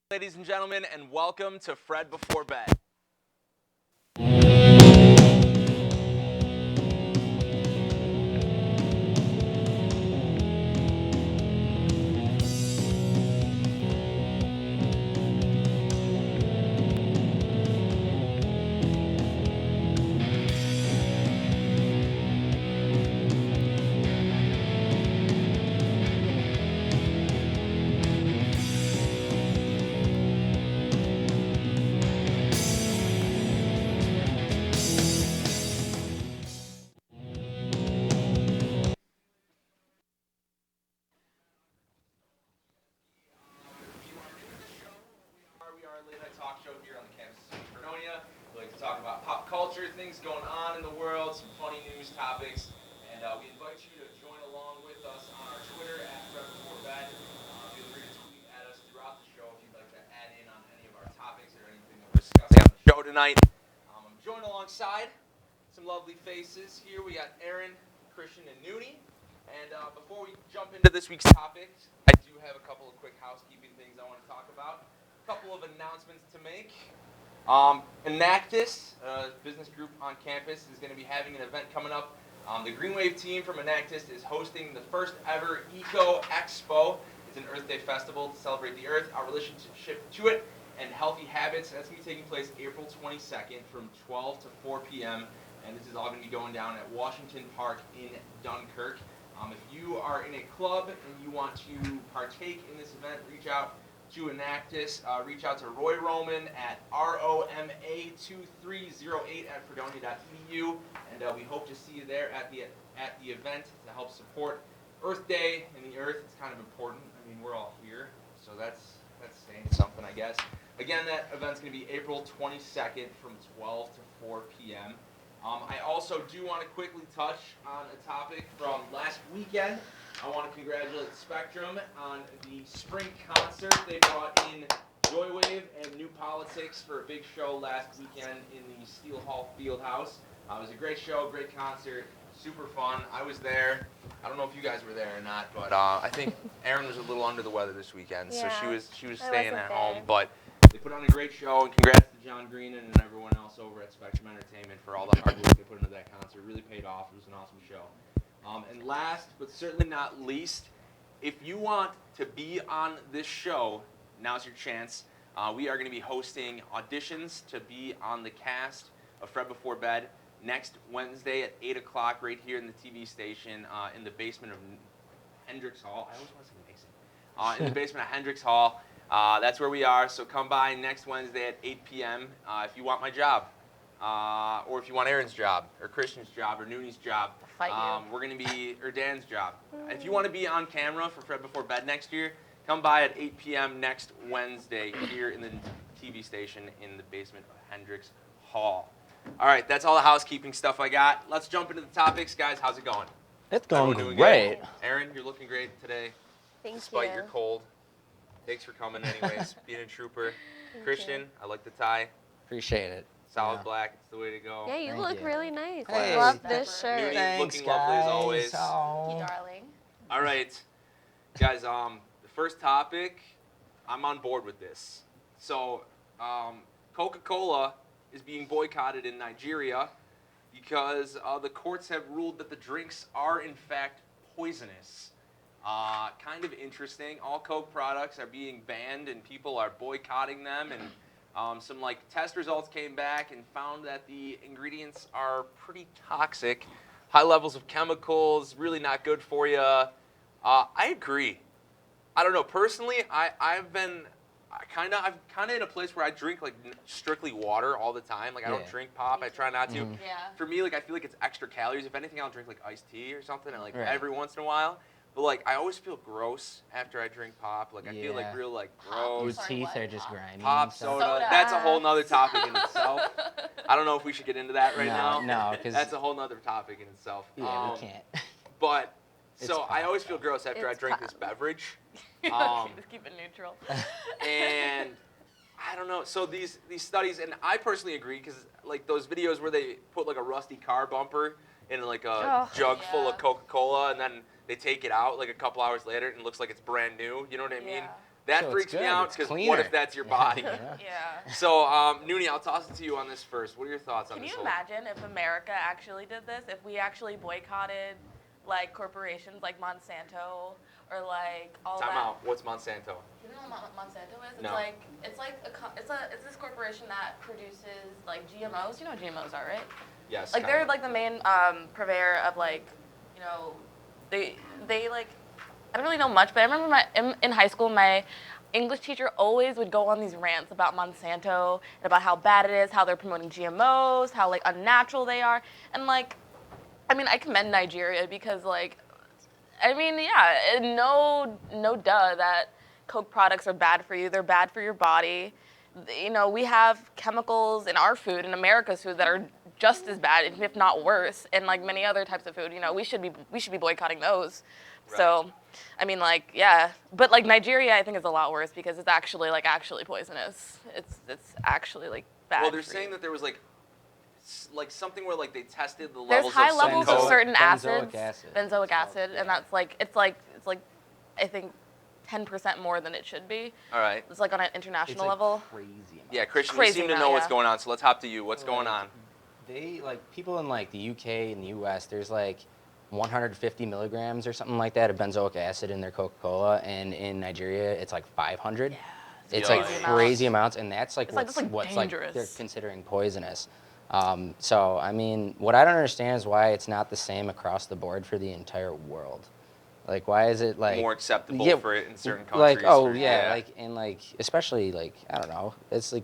Ladies and gentlemen, and welcome to Fred Before Bed. We are a late night talk show here on the campus of Fredonia. We like to talk about pop culture, things going on in the world, some funny news topics, and we invite you to join along with us on our Twitter at Fred Before Bed. Feel free to tweet at us throughout the show if you'd like to add in on any of our topics or anything that we're discussing on the show tonight. I'm joined alongside some lovely faces here. We got Aaron, Christian, and Nooney. And before we jump into this week's topics, I do have a couple of quick housekeeping things I want to talk about. Couple of announcements to make. Enactus, business group on campus, is going to be having an event coming up. The Green Wave team from Enactus is hosting the first ever Eco Expo. It's an Earth Day festival to celebrate the Earth, our relationship to it, and healthy habits. That's going to be taking place April 22nd from 12 to 4 p.m. And this is all going to be going down at Washington Park in Dunkirk. If you are in a club and you want to partake in this event, reach out to Enactus. Reach out to Roy Roman at roma2308@fredonia.edu, and we hope to see you there at the event to help support Earth Day and the Earth. It's kind of important. I mean, we're all here, so that's saying something, I guess. Again, that event's going to be April 22nd from 12 to 4 p.m. I also do want to quickly touch on a topic from last weekend. I want to congratulate Spectrum on the spring concert. They brought in Joywave and New Politics for a big show last weekend in the Steel Hall Fieldhouse. It was a great show, great concert, super fun. I was there. I don't know if you guys were there or not, but I think Erin was a little under the weather this weekend, so she was staying at home. But they put on a great show, and congrats to John Greenan and everyone else over at Spectrum Entertainment for all the hard work they put into that concert. It really paid off. It was an awesome show. And last, but certainly not least, if you want to be on this show, now's your chance. We are going to be hosting auditions to be on the cast of Fred Before Bed next Wednesday at 8 o'clock right here in the TV station in the basement of Hendricks Hall. I always want to say Mason. In the basement of Hendricks Hall. That's where we are, so come by next Wednesday at 8 p.m. If you want my job. Or if you want Aaron's job, or Christian's job, or Nooney's job. We're going to be, or Dan's job. If you want to be on camera for Fred Before Bed next year, come by at 8 p.m. next Wednesday here in the TV station in the basement of Hendricks Hall. All right, that's all the housekeeping stuff I got. Let's jump into the topics. Guys, how's it going? It's going great. Aaron, you're looking great today. Despite your cold. Thanks for coming anyways, being a trooper. Christian, I like the tie. Appreciate it. Solid black, it's the way to go. Yeah, you look really nice. Hey. I love this shirt. Nooney looking lovely as always. Thank you, darling. All right, guys. The first topic, I'm on board with this. So, Coca-Cola is being boycotted in Nigeria because the courts have ruled that the drinks are in fact poisonous. Kind of interesting. All Coke products are being banned, and people are boycotting them. And some test results came back and found that the ingredients are pretty toxic. High levels of chemicals, really not good for you. I agree. I don't know. Personally, I'm kind of in a place where I drink strictly water all the time. I don't drink pop. I try not to. Yeah. For me, I feel like it's extra calories. If anything, I'll drink iced tea or something, and Right. every once in a while. But I always feel gross after I drink pop. I feel real Your gross. teeth are just grimy. Pop soda. That's a whole nother topic in itself. I don't know if we should get into that right now. No, because that's a whole nother topic in itself. Yeah, we can't. But It's so I pop, always feel though. gross after I It's drink pop. this beverage. Just keep it neutral. And I don't know. So these studies, and I personally agree, because those videos where they put a rusty car bumper in a jug full of Coca-Cola, and then they take it out a couple hours later and it looks like it's brand new. You know what I mean? Yeah. That So it's freaks me good, out it's because what cleaner. if that's your body? Yeah. So, Noonie, I'll toss it to you on this first. What are your thoughts on Can this you whole? imagine if America actually did this? If we actually boycotted, like, corporations like Monsanto or like all Time that. out. What's Monsanto? You know what Monsanto is? No. It's this corporation that produces like GMOs. You know what GMOs are, right? Yes. Like kind they're of. like the main purveyor of like, you know, they like, I don't really know much, but I remember in high school my English teacher always would go on these rants about Monsanto and about how bad it is, how they're promoting GMOs, how like unnatural they are, and like, I mean, I commend Nigeria because like, I mean, yeah, no duh that Coke products are bad for you. They're bad for your body. You know, we have chemicals in our food, in America's food, that are just as bad, if not worse, and like many other types of food. You know, we should be boycotting those. Right. So, I mean, like, yeah, but like Nigeria, I think is a lot worse because it's actually poisonous. It's actually like bad. Well, they're for saying you. that there was like something where like they tested the There's levels high of some levels of Coke. certain Benzoic acids, acid. benzoic It's acid, called, and that's like it's like I think 10% more than it should be. All right. It's like on an It's international like level. crazy. Yeah, Christian, you Crazy seem to amount, know what's yeah. going on, so let's hop to you. What's going on? They like people in like the UK and the US. There's like 150 milligrams or something like that of benzoic acid in their Coca-Cola, and in Nigeria it's like 500. Yeah, It's crazy like amounts. crazy amounts, and that's like It's like- what's, that's, like, what's dangerous. they're considering poisonous. So I mean, what I don't understand is why it's not the same across the board for the entire world. Like, why is it like More acceptable yeah, for it in certain like countries. oh or- yeah, like and like especially like I don't know, it's like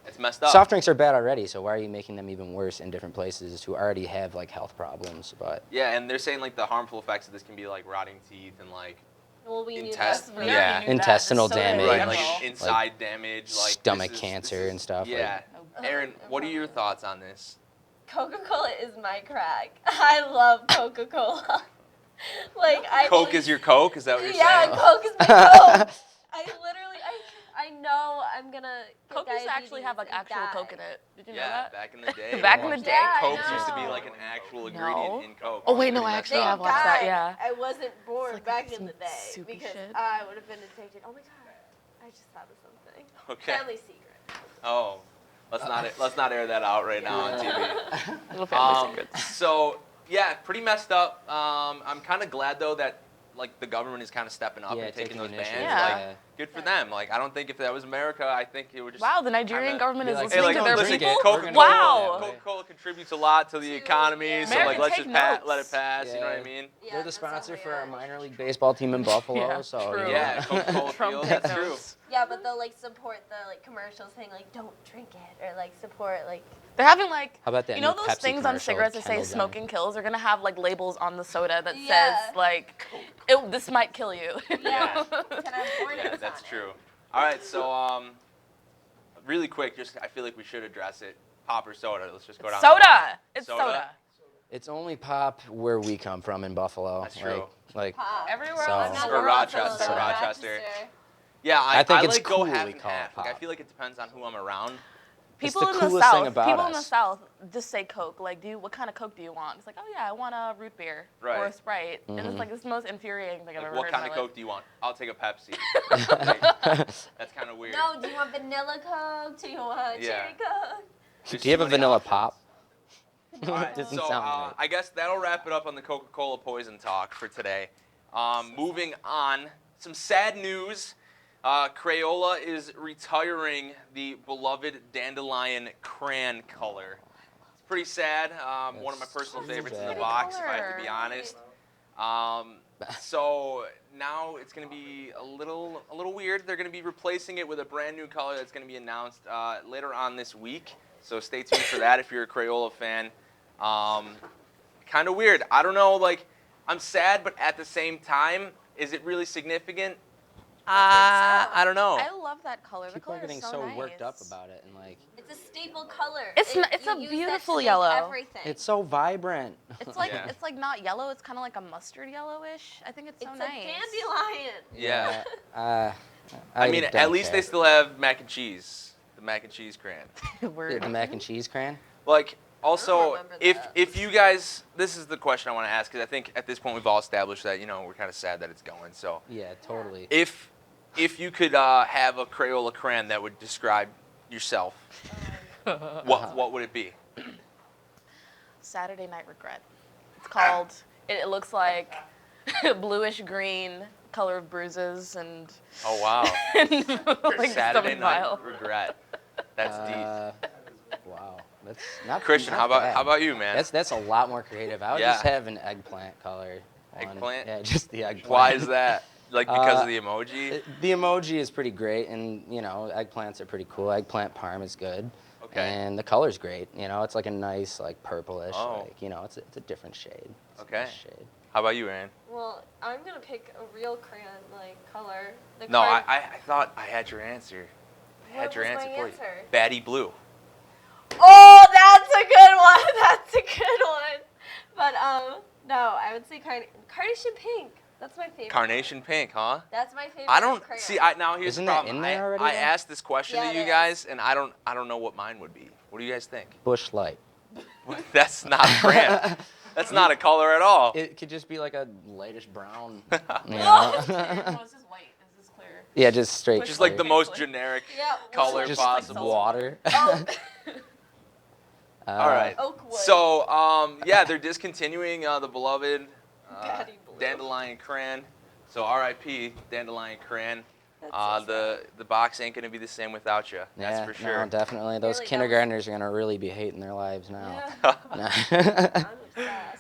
it's messed up. soft drinks are bad already, so why are you making them even worse in different places who already have like health problems? But Yeah, and they're saying like the harmful effects of this can be like rotting teeth and like Well, we knew Intest- that. We yeah. already knew that. Intestinal It's so damage. right, illegal. like inside damage, like stomach this is- cancer this is- and stuff, like- Yeah, Aaron, what are your thoughts on this? Coca-Cola is my crack. I love Coca-Cola. Like I. Coke is your Coke? Is that what you're Yeah, saying? Coke is my Coke. I literally, I know I'm gonna. Get Coke used to actually have like diabetes actual and Coke in die. it. Did you know Yeah, that? back in the day. Back in the day. Yeah, I Coke used to be know. like an actual ingredient No. in Coke. Oh, wait, no, Pretty I messed actually up. have watched that, God, yeah. I wasn't born like back in some the day soupy because shit. I would have been addicted. Oh my god, I just thought of something. Okay. Family secret. Oh, let's not air that out right now on TV. Little family secrets. So yeah, pretty messed up. I'm kind of glad though that like the government is kind of stepping up Yeah, and taking those bans. initiative. Yeah. Like, good for them. Like I don't think if that was America, I think it would just. Wow, the Nigerian kinda- government Be is like, listening Hey, like, to their listen, people. Coca-Cola, Wow. Coca-Cola contributes a lot to the To- economy, yeah. so like America, let's take just let notes. it pass. You know what I Yeah. mean? Yeah, They're the that's sponsor definitely for our a- minor league baseball team in Buffalo. Yeah, so true. you know. Yeah, Coca-Cola Trump Field. takes That's true. notes. Yeah, but they'll like support the like commercials saying like don't drink it or like support like. They're having like, How about that you know new those Pepsi things on commercial cigarettes with that say Kendall Jenner? smoking kills? They're gonna have like labels on the soda that Yeah. says like, this might kill you. Yeah. Can I have warnings Yeah, that's on true. All right, so really quick, just I feel like we should address it. Pop or soda? Let's just go down. the line. Soda. It's Soda? soda. It's only pop where we come from in Buffalo. That's true. Like Pop. Everywhere So- else in the Or world, Rochester, soda. Rochester. Yeah, I think I it's like go cool half we and call it half. Like, I pop. feel like it depends on who I'm around. It's People the in the coolest thing South, about people in the us. South just say Coke. Like, what kind of Coke do you want? It's like, oh yeah, I want a root beer or a Right. Sprite. And it's like, it's the most infuriating thing I've Like, ever what heard kind in of my Coke do you want? I'll take a Pepsi. That's kind of weird. No, do you want vanilla Coke? Do you want Yeah. cherry Coke? There's Do you have too a many vanilla options. pop? All right, Doesn't so sound right. I guess that'll wrap it up on the Coca-Cola poison talk for today. Moving on, some sad news. Crayola is retiring the beloved dandelion crayon color. It's pretty sad. One of my personal so favorites in the bad. box, if I have to Color. be honest. So now it's going to be a little weird. They're going to be replacing it with a brand new color that's going to be announced later on this week. So stay tuned for that if you're a Crayola fan. Kind of weird. I don't know. Like, I'm sad, but at the same time, is it really significant? I don't know. I love that color. The People color are getting is so nice. worked up about it, and like It's a staple color. It's It- n- it's you a use that beautiful to make yellow. Everything. it's so vibrant. It's like Yeah. it's like not yellow. It's kind of like a mustard yellowish. I think it's so It's nice. a dandelion. Yeah. I mean, don't at least they care. still have mac and cheese. The mac and cheese crayon. Word. The mac and cheese crayon. Like, also, remember if that. if you guys, this is the question I want to ask, because I think at this point we've all established that, you know, we're kind of sad that it's going. So Yeah, totally. if if you could have a Crayola crayon that would describe yourself, what would it be? Saturday Night Regret. It's called. It looks like bluish green, color of bruises, and Oh wow. like Saturday some Night vile. Regret. That's deep. Wow, that's not Christian, not how about bad. you, man? That's a lot more creative. I would Yeah. just have an eggplant color. one. Eggplant? Yeah, just the eggplant. Why is that? Like because of the Uh, emoji? The emoji is pretty great, and eggplants are pretty cool. Eggplant parm is good. Okay. And the color's great. It's like a nice, like purplish, Oh. it's a different shade. It's a Okay. nice shade. How about you, Aaron? Well, I'm gonna pick a real crayon like color. The No, card- I thought I had your answer. I had What your was answer my for answer? you. Batty blue. Oh, that's a good one. That's a good one. But no, I would say carnation pink. That's my favorite. Carnation pink, huh? That's my favorite. I don't crayon. see. Now here's Isn't the that problem. in there already, I though? asked this question Yeah, to it you is. guys, and I don't know what mine would be. What do you guys think? Bush light. That's not a crayon. That's not a color at all. It could just be like a lightish brown. No, it's just white. It's just clear. Yeah, just straight. Just like the clear. most generic Yeah, color just possible. water. Oh, All right. Oakwood. So, yeah, they're discontinuing the beloved Batty blue. Dandelion Crayon. So, R.I.P. Dandelion Crayon. That's so The box ain't gonna be the same without you. That's Yeah, for sure. no, definitely. Those Really, kindergartners are gonna really be hating their lives now. Yeah. Nah. I'm obsessed.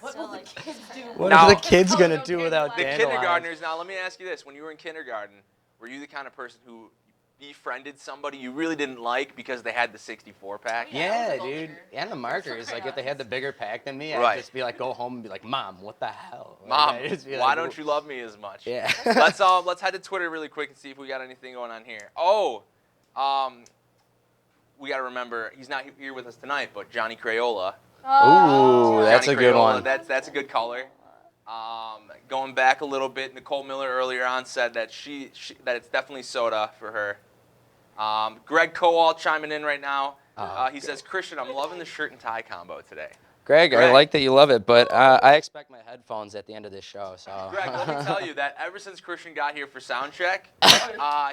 What So, will the like, kids do? What Now- are the kids Color gonna no do without The dandelions? kindergartners. Now, let me ask you this: when you were in kindergarten, were you the kind of person who befriended somebody you really didn't like because they had the 64 pack? Yeah, Yeah, I was a dude. vulture. And the markers. Like if they had the bigger pack than me, Right. I'd just be like, go home and be like, Mom, what the hell? Like, Mom, I'd just be why like, don't you love me as much? Yeah. Let's head to Twitter really quick and see if we got anything going on here. Oh, we got to remember he's not here with us tonight, but Johnny Crayola. oh, Ooh, that's Johnny a good Crayola, one. That's a good color. Going back a little bit, Nicole Miller earlier on said that that it's definitely soda for her. Greg Kowal chiming in right now. He says, Christian, I'm loving the shirt and tie combo today. Greg, Greg. I like that you love it, but I expect my headphones at the end of this show. So. Greg, let me tell you that ever since Christian got here for sound check,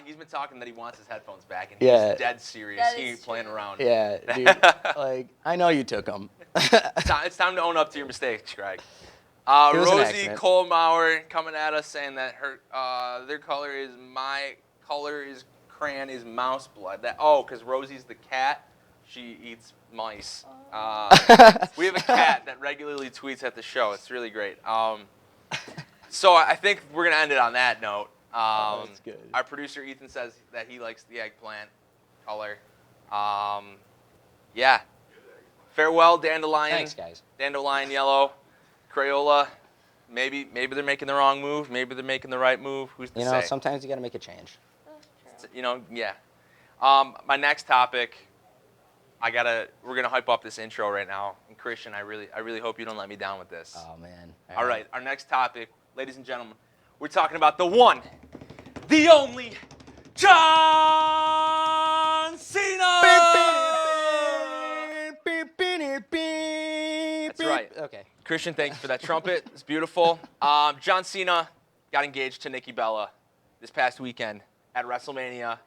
he's been talking that he wants his headphones back, and Yeah. he's dead serious. That He is ain't playing true. around. Yeah, dude. Like I know you took them. It's time to own up to your mistakes, Greg. was an Rosie accident. Kohlmauer coming at us saying that their color is crayon is mouse blood. Because Rosie's the cat. She eats mice. We have a cat that regularly tweets at the show. It's really great. So I think we're gonna end it on that note. That's good. Our producer Ethan says that he likes the eggplant color. Yeah. Farewell, dandelion. Thanks, guys. Dandelion yellow, Crayola. Maybe they're making the wrong move. Maybe they're making the right move. Who's to say? Sometimes you gotta make a change. that's true. Yeah. My next topic. We're gonna hype up this intro right now. And Christian, I really hope you don't let me down with this. Oh man. All right, our next topic, ladies and gentlemen, we're talking about the one, the only, John Cena. That's right. Okay. Christian, thank you for that trumpet. It's beautiful. John Cena got engaged to Nikki Bella this past weekend at WrestleMania.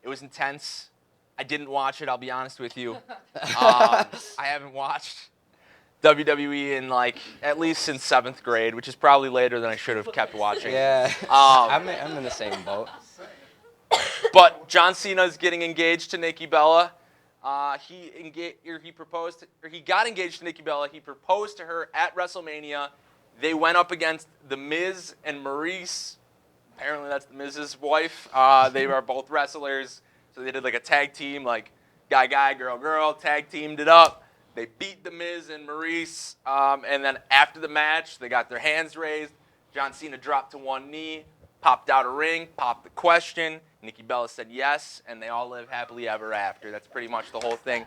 It was intense. I didn't watch it, I'll be honest with you. I haven't watched WWE in at least since 7th grade, which is probably later than I should have kept watching. Yeah. Um, I'm in the same boat. But John Cena's getting engaged to Nikki Bella. He got engaged to Nikki Bella. He proposed to her at WrestleMania. They went up against The Miz and Maurice. Apparently that's The Miz's wife. They are both wrestlers. So they did a tag team, guy, girl, tag teamed it up. They beat The Miz and Maurice. And then after the match, they got their hands raised. John Cena dropped to one knee, popped out a ring, popped the question. Nikki Bella said yes, and they all live happily ever after. That's pretty much the whole thing.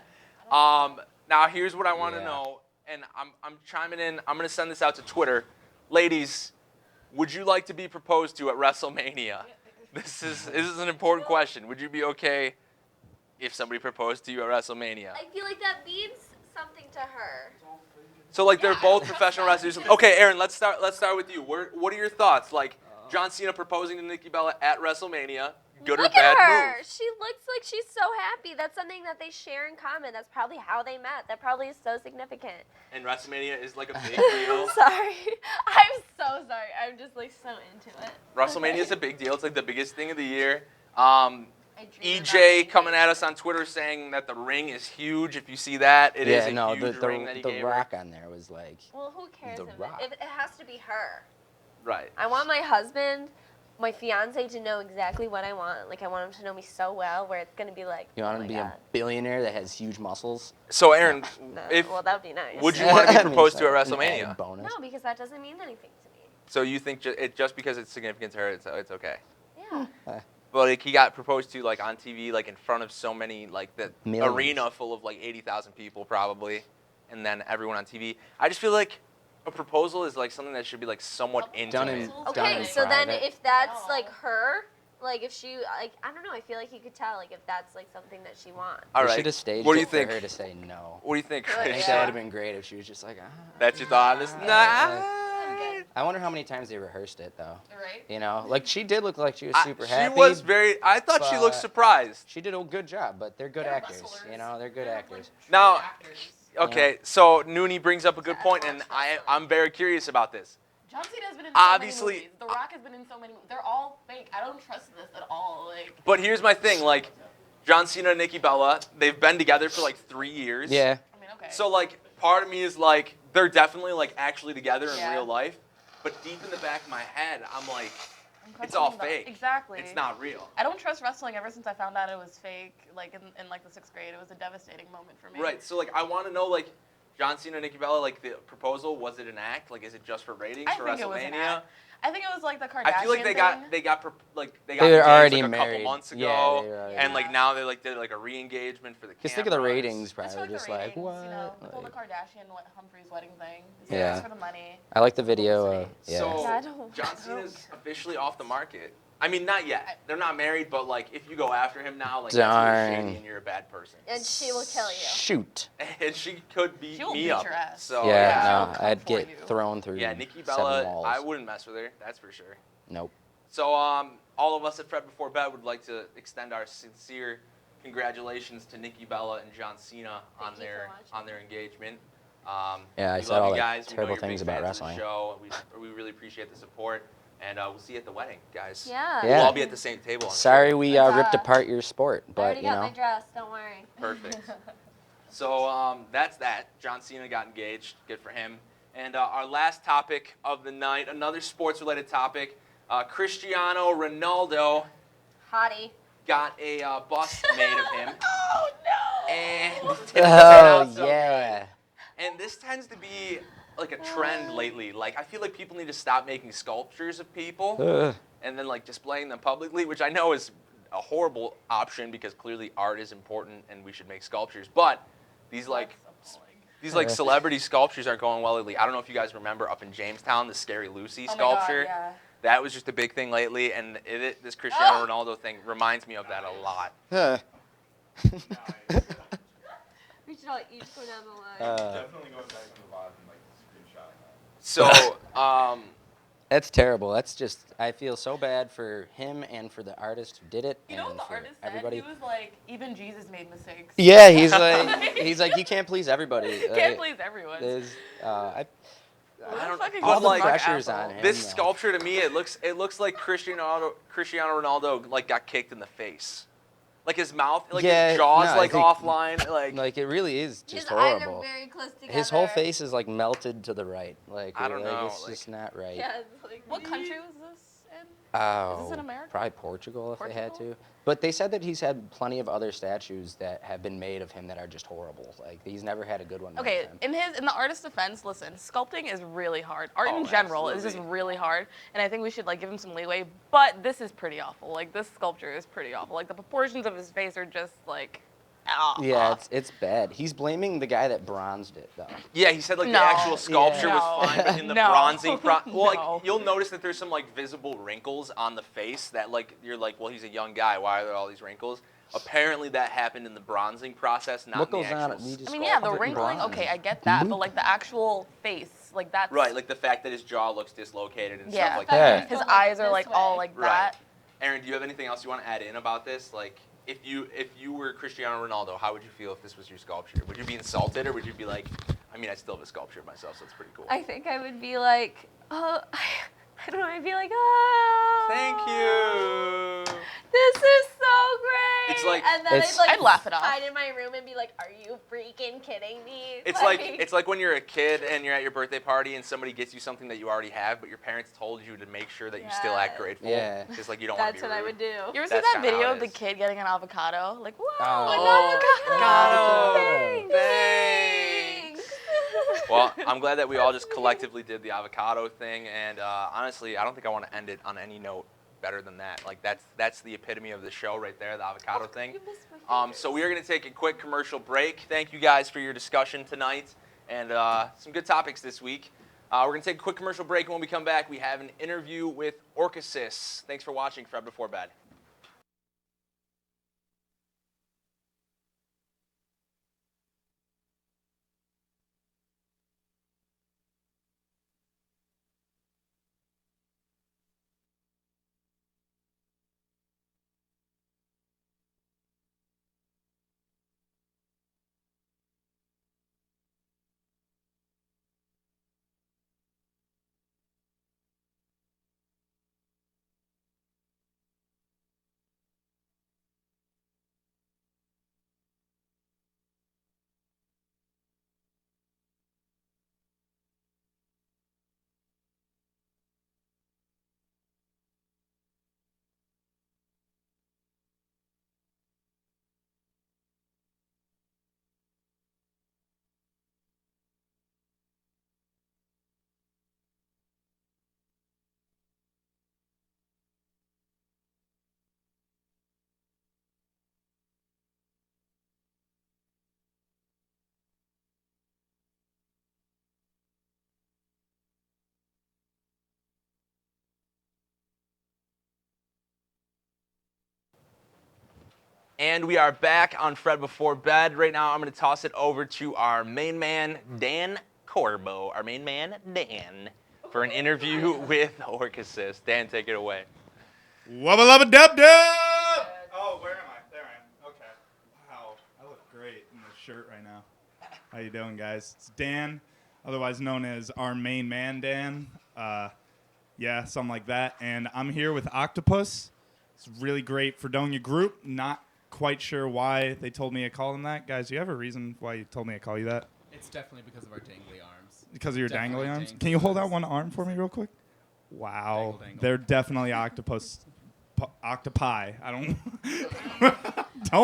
Now here's what I want to know, and I'm chiming in. I'm going to send this out to Twitter. Ladies, would you like to be proposed to at WrestleMania? This is an important question. Would you be okay if somebody proposed to you at WrestleMania? I feel like that means something to her. So they're both professional wrestlers. Okay, Aaron, let's start with you. What are your thoughts? John Cena proposing to Nikki Bella at WrestleMania. Good Look or bad at her. move? She looks like she's so happy. That's something that they share in common. That's probably how they met. That probably is so significant. And WrestleMania is like a big deal. Sorry. I'm so sorry. I'm just like so into it. WrestleMania is a big deal. It's like the biggest thing of the year. I dream about EJ it. coming at us on Twitter saying that the ring is huge. If you see that, it is a huge ring that he the gave Rock her. on there was like, Well, who cares The if Rock. it has to be her? Right. I want my husband, my fiance to know exactly what I want. Like I want him to know me so well where it's going to be like, you oh want my to be God. a billionaire that has huge muscles? So Aaron, No, if well, that would be nice. would you want to be I mean, proposed to it's at like an added WrestleMania? bonus. No, because that doesn't mean anything to me. So you think just because it's significant to her, it's okay? Yeah. But like he got proposed to like on TV, like in front of so many, like the Millions. arena full of like 80,000 people probably, and then everyone on TV. I just feel like a proposal is like something that should be like somewhat Done intimate. in- done Okay, in so then private. if that's No. like her, like if she, like I don't know, I feel like you could tell like if that's like something that she wants. All They right. should have staged What do you it think? for her to say no. What do you think, Good, I Chris? think Yeah. that would have been great if she was just like, That's your thought on this? Nah. I wonder how many times they rehearsed it though. Right? You know, like she did look like she was super She happy. was very. I thought she looked but- surprised. She did a good job, but they're good They're actors. wrestlers. You know, they're good They're, actors. Like, Now- true actors. Okay, so Noonie brings up a good point, and I'm very curious about this. John Cena has been in Obviously- so many movies. The Rock has been in so many movies. They're all fake. I don't trust this at all. Like, But here's my thing, like John Cena and Nikki Bella, they've been together for like 3 years. Yeah. I mean, okay. So like part of me is like they're definitely like actually together in Yeah. real life, but deep in the back of my head, I'm like, I'm it's all questioning fake. Exactly. it's not real. I don't trust wrestling ever since I found out it was fake. Like in like the 6th grade, it was a devastating moment for me. Right. So like I want to know like John Cena and Nikki Bella, like the proposal, was it an act? Like is it just for ratings I for think it was an WrestleMania? act. I think it was like the Kardashian I feel like they thing. got they got They engaged were already like a married. couple months Yeah, ago, they were already and like married. now they like did like a re-engagement for the Just think of the cameras. ratings, It's for, probably like, just the like ratings, what? You know, the whole Like- Kardashian Humphreys wedding thing. It's Yeah. just for the money. I like the video. Publicity. Yeah. So Yeah, I don't- John I don't Cena's officially off the market. I mean, not yet. They're not married, but like if you go after him now, like that's really Darn. shady and you're a bad person. And she will kill you. Shoot. And she could beat She'll me beat up. your ass. So yeah, She'll no, come I'd for get you. thrown through. yeah, Nikki 7 Bella, walls. I wouldn't mess with her. That's for sure. Nope. So all of us at Fred Before Bed would like to extend our sincere congratulations to Nikki Bella and John Cena Thank you so much. on their engagement. Yeah, I we said love all you the guys. We know terrible you're big things about fans of the wrestling. show. We really appreciate the support, and we'll see you at the wedding, guys. Yeah. Yeah. We'll all be at the same table. I'm Sorry sure. we ripped apart your sport, I but already you got know. my dress. Don't worry. Perfect. So that's that. John Cena got engaged. Good for him. And our last topic of the night, another sports-related topic. Cristiano Ronaldo Hottie. got a bust made of him. Oh no! And it didn't turn out so yeah. good. And this tends to be like a trend lately. Like I feel like people need to stop making sculptures of people Ugh. and then like displaying them publicly, which I know is a horrible option because clearly art is important and we should make sculptures. But these like celebrity sculptures aren't going well lately. I don't know if you guys remember up in Jamestown the Scary Lucy Oh my God, sculpture. yeah. That was just a big thing lately, and this Cristiano Ronaldo thing reminds me of that a lot. Huh. We should all each go down the Uh, line. Definitely going back on the bottom, like screenshot. So, That's terrible. That's just. I feel so bad for him and for the artist who did it, You know and what the for artist said? everybody. He was like, even Jesus made mistakes. Yeah, he's like you can't please everybody. Can't Like, please everyone. there's, What I a don't- fucking all but, the like, pressure's asshole. on him. this though. sculpture to me, it looks like Cristiano Ronaldo like got kicked in the face, like his mouth, like Yeah, his jaw's no, I like think- offline, like. Like it really is His just eyes are horrible. very close together. His whole face is like melted to the right. Like I don't know, It's like- just not right. Yeah, it's like What country was this in? Oh, Is this in America? probably Portugal if they had Portugal? to. But they said that he's had plenty of other statues that have been made of him that are just horrible. Like he's never had a good one. made Okay, of him. in the artist's defense, listen, sculpting is really hard. Art Oh, in general is just absolutely. really hard, and I think we should like give him some leeway. But this is pretty awful. Like this sculpture is pretty awful. Like the proportions of his face are just like, Yeah, it's bad. He's blaming the guy that bronzed it though. Yeah, he said like the No. actual sculpture Yeah. was fine, but in the No. bronzing well, No. like you'll notice that there's some like visible wrinkles on the face that like you're like, well, he's a young guy. Why are there all these wrinkles? Apparently that happened in the bronzing process, not What in the goes on? actual. You just I mean, yeah, the sculpt it in wrinkling. bronze. Okay, I get that, but like the actual face, like that's Right, like the fact that his jaw looks dislocated and yeah. stuff like Yeah. that. His Like eyes are this like way. all like Right. that. Aaron, do you have anything else you want to add in about this? Like, if you were Cristiano Ronaldo, how would you feel if this was your sculpture? Would you be insulted, or would you be like, I mean, I still have a sculpture of myself, so it's pretty cool. I think I would be like, oh, I don't know. I'd be like, oh. Thank you. This is so great. It's like- and then It's- I'd I'd laugh it off. hide in my room and be like, are you freaking kidding me? It's like when you're a kid and you're at your birthday party and somebody gets you something that you already have, but your parents told you to make sure that you still act Yes. grateful. Yeah. Just like you don't want to That's be what I rude. would do. You ever see That's that kinda video how of it the is. kid getting an avocado? Like, wow, Oh. an avocado. Avocado. Thanks. Well, I'm glad that we all just collectively did the avocado thing, and honestly, I don't think I want to end it on any note better than that. Like that's the epitome of the show right there, the avocado thing. You missed my fingers. So we are going to take a quick commercial break. Thank you guys for your discussion tonight and some good topics this week. We're going to take a quick commercial break, and when we come back, we have an interview with Orchesis. Thanks for watching Fred Before Bed. And we are back on Fred Before Bed. Right now, I'm going to toss it over to our main man, Dan Corbo, our main man, Dan, for an interview with Orchesis. Dan, take it away. Wubba lubba dub dub! Oh, where am I? There I am. Okay. Wow, I look great in this shirt right now. How you doing, guys? It's Dan, otherwise known as our main man, Dan. Yeah, something like that. And I'm here with Octopus. It's a really great Fredonia group. Not quite sure why they told me to call them that. Guys, do you have a reason why you told me to call you that? It's definitely because of our dangly arms. Because of your Definitely dangly arms? dangly Can you hold out arms. one arm for me real quick? Wow. Dangle, dangle. They're definitely octopi. I don't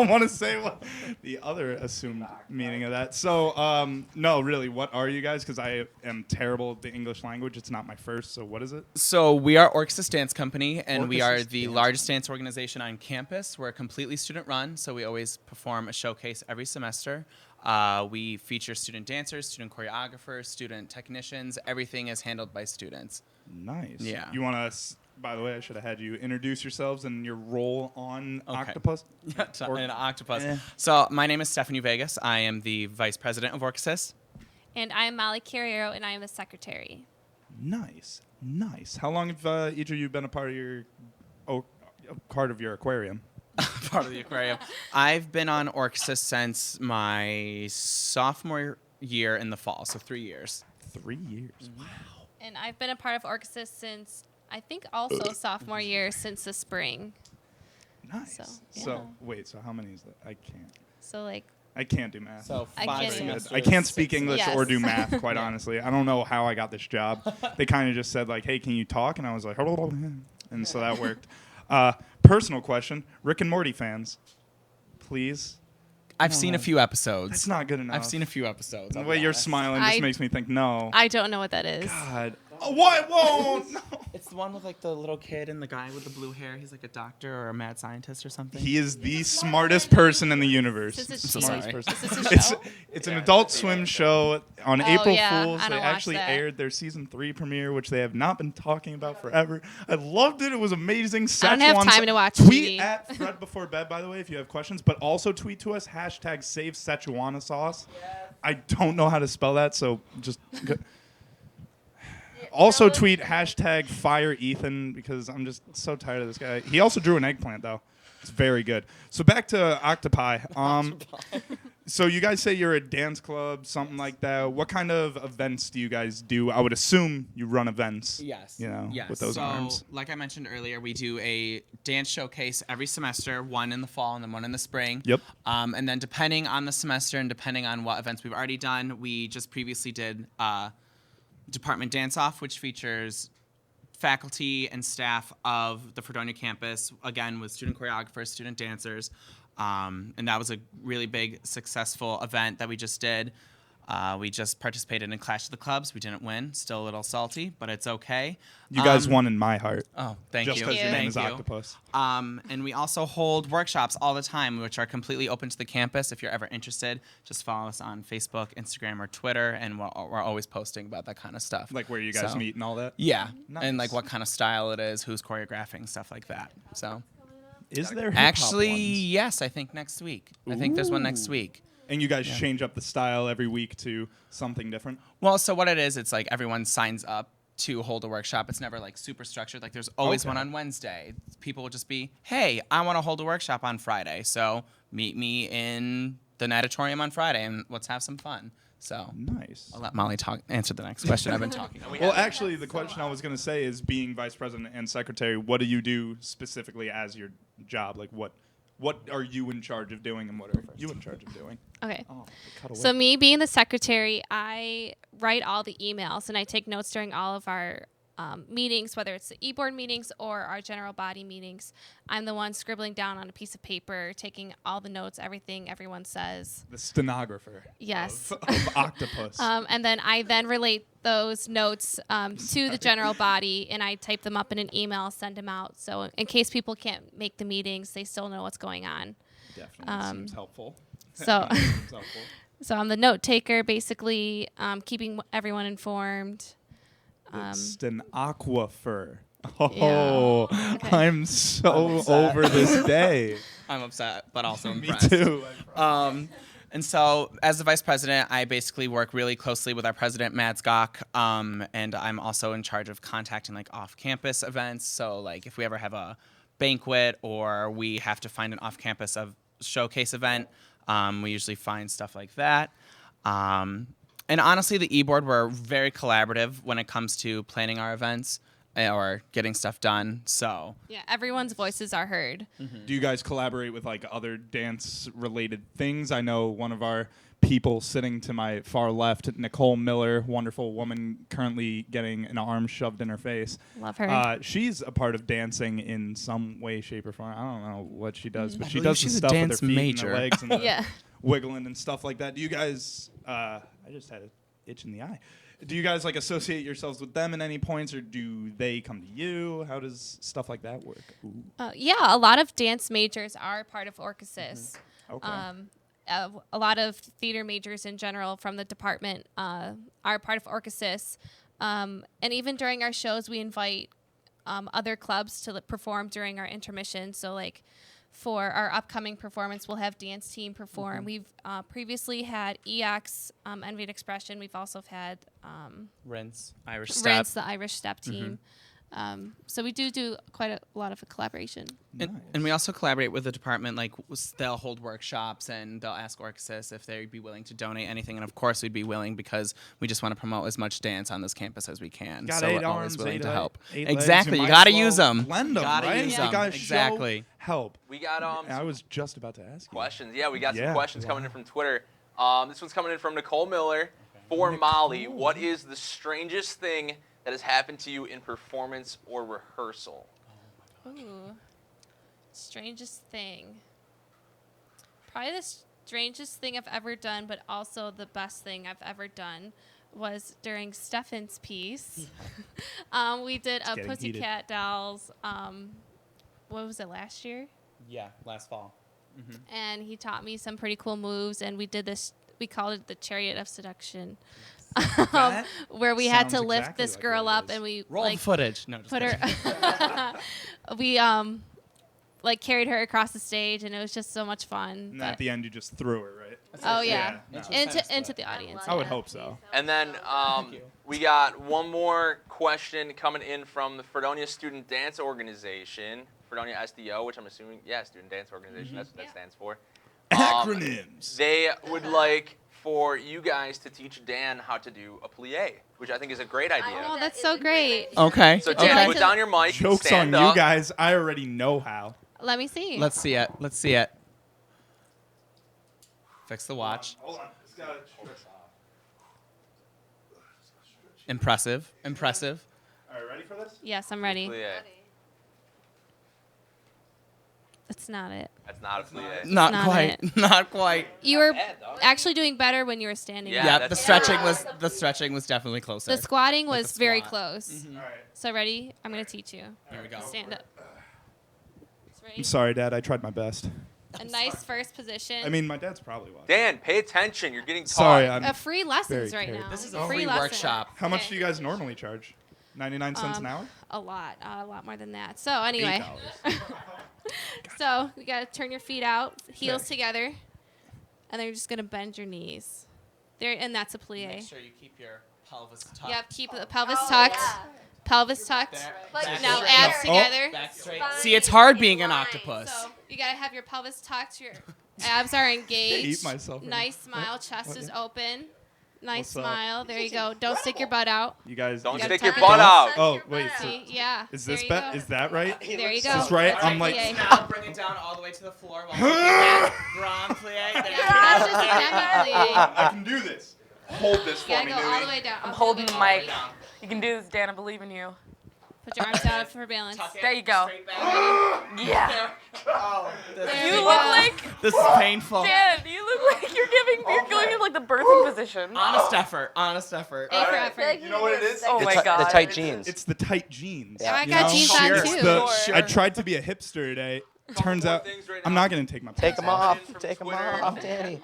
want to say what the other assumed meaning of that. So, no, really, what are you guys? Because I am terrible at the English language. It's not my first, so what is it? So we are Orchesis Dance Company, and we are Orchesis the Dance largest dance organization on campus. We're completely student-run, so we always perform a showcase every semester. We feature student dancers, student choreographers, student technicians. Everything is handled by students. Nice. Yeah. You want to, by the way, I should have had you introduce yourselves and your role on Okay. Octopus. Or- An octopus. Eh. So my name is Stephanie Vegas. I am the vice president of Orchesis. And I am Molly Carriero, and I am the secretary. Nice. Nice. How long have each of you been a part of your aquarium? Part of the aquarium. I've been on Orchesis since my sophomore year in the fall, so 3 years. 3 years. Wow. And I've been a part of Orchesis since, I think, also sophomore year, since the spring. Nice. So, yeah. Wait, so how many is that? I So, like, can't do math. So I 5 can't do- semesters. I can't speak 6, English yes. or do math, quite honestly. I don't know how I got this job. They kind of just said, like, hey, can you talk? And I was like, and so that worked. Personal question, Rick and Morty fans, please. I've seen a few episodes. That's not good enough. I've seen a few episodes. The I'll way be you're honest. smiling just I- makes me think, no. I don't know what that is. God. Oh, what? Whoa. No. It's the one with like the little kid and the guy with the blue hair. He's like a doctor or a mad scientist or something. He is the smartest person in the universe. This is The cheating. smartest person. Is this a show? It's an Adult Swim show on Oh, April yeah, Fools. I They don't watch actually that. aired their season 3 premiere, which they have not been talking about forever. I loved it. It was amazing. I don't have Szechuan time to watch Tweet TV. at Fred Before Bed, by the way, if you have questions. But also tweet to us, #save Szechuan sauce. I don't know how to spell that, so just... Also tweet #fire Ethan because I'm just so tired of this guy. He also drew an eggplant though. It's very good. So back to Octopi. So you guys say you're a dance club, something like that. What kind of events do you guys do? I would assume you run events. Yes. You know, yes. with those so, arms. like I mentioned earlier, we do a dance showcase every semester, one in the fall and then one in the spring. Yep. And then depending on the semester and depending on what events we've already done, we just previously did Department Dance Off, which features faculty and staff of the Fredonia campus, again with student choreographers, student dancers. And that was a really big, successful event that we just did. We just participated in Clash of the Clubs. We didn't win. Still a little salty, but it's okay. You guys won in my heart. Oh, thank Just you. because your name Thank is you. Octopus. And we also hold workshops all the time, which are completely open to the campus. If you're ever interested, just follow us on Facebook, Instagram, or Twitter, and we're always posting about that kind of stuff. Like where you guys So- meet and all that? Yeah, Nice. and like what kind of style it is, who's choreographing, stuff like that. So Is there hip-hop actually, ones? yes, I think next week. I think there's one next week. And you guys change up the style every week to something different? Well, so what it is, it's like everyone signs up to hold a workshop. It's never like super structured. Like there's always Okay. one on Wednesday. People will just be, hey, I want to hold a workshop on Friday. So meet me in the natatorium on Friday and let's have some fun. So Nice. I'll let Molly answer the next question I've been talking about. Well, actually, the question I was going to say is being vice president and secretary, what do you do specifically as your job? Like what are you in charge of doing and what are you in charge of doing? Okay. Oh, cut away. So me being the secretary, I write all the emails and I take notes during all of our meetings, whether it's the e-board meetings or our general body meetings. I'm the one scribbling down on a piece of paper, taking all the notes, everything everyone says. The stenographer. Yes. Of Octopus. And then I relate those notes to the general body, and I type them up in an email, send them out. So in case people can't make the meetings, they still know what's going on. Definitely seems helpful. So, Seems helpful. so I'm the note taker, basically keeping everyone informed. The stenographer. Yeah. Okay. I'm so over this day. I'm upset, but also Me impressed. too. And so, as the vice president, I basically work really closely with our president, Matt Skok, and I'm also in charge of contacting like off-campus events. So, like if we ever have a banquet or we have to find an off-campus showcase event, we usually find stuff like that. And honestly, the e-board, we're very collaborative when it comes to planning our events or getting stuff done. So Yeah, everyone's voices are heard. Do you guys collaborate with like other dance related things? I know one of our people sitting to my far left, Nicole Miller, wonderful woman currently getting an arm shoved in her face. Love her. She's a part of dancing in some way, shape, or form. I don't know what she does, but I she believe does the she's a stuff with her dance feet and major. her legs and the Yeah. wiggling and stuff like that. Do you guys? I just had an itch in the eye. Do you guys like associate yourselves with them in any points, or do they come to you? How does stuff like that work? Ooh. Yeah, a lot of dance majors are part of Orchesis. Okay. A lot of theater majors in general from the department are part of Orchesis. And even during our shows, we invite other clubs to perform during our intermission. So, like, for our upcoming performance, we'll have dance team perform. We've previously had EX, Envied Expression. We've also had Rinse, Irish Step. Rinse, the Irish Step team. So we do quite a lot of a collaboration. And we also collaborate with the department. Like they'll hold workshops and they'll ask Orchesis if they'd be willing to donate anything. And of course we'd be willing because we just want to promote as much dance on this campus as we can. Got so 8 we're always arms, willing 8 to help. eight legs, Exactly. You might got to as well use them. Blend them, Gotta right? use You them. gotta show Exactly. help. We got I was just about to ask you. questions. Yeah, we got Yeah. some questions coming in from Twitter. This one's coming in from Nicole Miller. For Molly, what is the strangest thing that has happened to you in performance or rehearsal? Ooh, strangest thing. Probably the strangest thing I've ever done, but also the best thing I've ever done was during Stefan's piece. We did a getting heated. Pussycat Dolls. What was it, last year? Yeah, last fall. And he taught me some pretty cool moves, and we did this. We called it the Chariot of Seduction, That where we had to sounds lift exactly this like girl what it up, is. and we roll the footage. No, just put kidding. her. We like carried her across the stage, and it was just so much fun. And then But- at the end, you just threw her, right? oh yeah, Yeah, no. into the audience. I would yeah. hope so. And then you. we got one more question coming in from the Fredonia Student Dance Organization, Fredonia SDO, which I'm assuming, Student Dance Organization, that's what that stands for. Acronyms. They would like for you guys to teach Dan how to do a plie, which I think is a great idea. Oh, that's so great. Okay. So Dan, Okay. put down your mic, Joke's on stand you up. guys. I already know how. Let me see. Let's see it. Let's see it. Fix the watch. Hold on. It's gotta Impressive. Impressive. All right, ready for this? Yes, I'm ready. Plie. That's not it. That's not a plie. Not not quite. it. Not quite. You were actually doing better when you were standing. Yeah, up. Yeah, that's the stretching was definitely closer. The squatting Like was the very squat. close. All right. So ready? I'm gonna teach you. Here we go. Stand up. Ready? I'm sorry, Dad. I tried my best. A nice first position. I mean, my dad's probably watching. Dan, pay attention. You're getting taught. Sorry, I'm. Free lessons very right carried. now. This is a free free lesson. workshop. How much Okay. do you guys normally charge? 99 cents an hour? A lot more than that. So anyway, $8. so you gotta turn your feet out, heels together, and then you're just gonna bend your knees. There, and that's a plie. Make sure you keep your pelvis tucked. Yep, keep the pelvis tucked. Pelvis tucked. Like Now straight. abs Oh. together. Back straight. Spine See, it's hard in being an line. octopus. So you gotta have your pelvis tucked. Your abs are engaged. Eat myself right Nice now. smile. Chest What? is open. Nice What's up? smile. There you go. Don't stick your butt out. You guys. Don't you gotta stick your tuck butt it. out. Oh, wait. So See? Yeah. is There this you bet? go. Is that right? There you go. Is this right? That's I'm right, like. plie. Now bring it down all the way to the floor. While Grand plie. There you That's go. just a demi plie. I can do this. Hold this You for gotta me, go all the Newey. way down. I'm holding the mic. down. You can do this, Dan. I believe in you. Put your arms out for balance. Tuck it There you go. straight back. Yeah. Oh, this, There You we look go. like this is painful. Dan. You look like you're going in like the birthing position. Honest effort. Honest effort. A for I effort. feel like You know what it is? Oh The my ti- God. The tight jeans. It's the tight jeans. Yeah, I you got know? jeans on It's too. the- Sure. I tried to be a hipster today. Turns out I'm not gonna take my Take pants them off. off. From Take them Twitter. off, Danny.